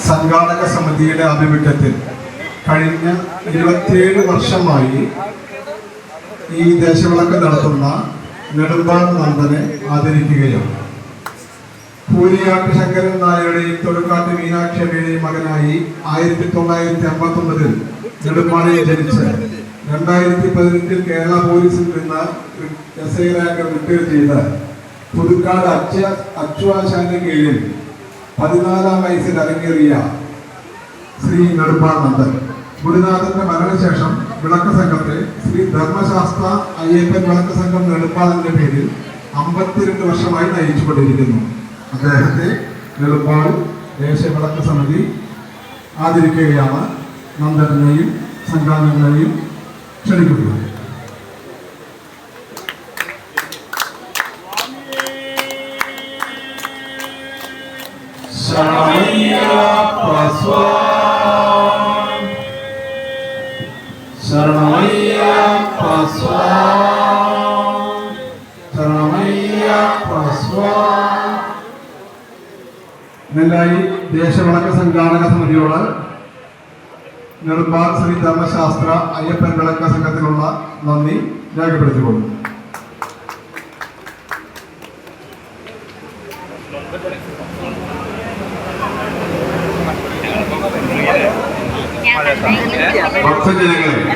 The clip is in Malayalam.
സംഘാടക സമിതിയുടെ ആഭിമുഖ്യത്തിൽ കഴിഞ്ഞ 27 വർഷമായി ഈ ദേശവിളക്ക് നടത്തുന്ന നെടുമ്പാൾ നന്ദനെ ആദരിക്കുകയാണ്. കൂരിയാട്ട് ശങ്കരൻ നായരുടെയും തൊടുക്കാട്ട് മീനാക്ഷിയുടെയും മകനായി 1959 നെടുമ്പാളിൽ ജനിച്ച് 2015 കേരള പോലീസിൽ നിന്ന് SI റാങ്ക് റിട്ടയർ ചെയ്ത് പുതുക്കാട് അച്ചുവാശാന്റെ കീഴിൽ 14-ാം വയസ്സിൽ അരങ്ങേറിയ ശ്രീ നെടുമ്പാൾ നന്ദൻ ഗുരുനാഥന്റെ മരണശേഷം വിളക്ക് സംഘത്തെ ശ്രീ ധർമ്മശാസ്ത്ര അയ്യപ്പൻ വിളക്ക് സംഘം നെടുമ്പാളിന്റെ പേരിൽ 52 വർഷമായി നയിച്ചുകൊണ്ടിരിക്കുന്നു. അദ്ദേഹത്തെ നെടുമ്പാൾ ദേശീയ വിളക്ക് സമിതി ആദരിക്കുകയാണ്. നന്ദനെയും സംഘാംഗങ്ങളെയും ക്ഷണിക്കുന്നത്. ശരണമയ്യപ്പ സ്വാമി ശരണമയ്യപ്പ സ്വാമി ശരണമയ്യപ്പ സ്വാമി. നെല്ലായി ദേശവിളക്ക് സംഘാടക സമിതിയോട് നെടുമ്പാൾ ശ്രീ ധർമ്മശാസ്ത്ര അയ്യപ്പൻ വിളക്ക് സംഘത്തിനുള്ള നന്ദി രേഖപ്പെടുത്തിക്കൊള്ളുന്നു. ഭക്തജനങ്ങളെ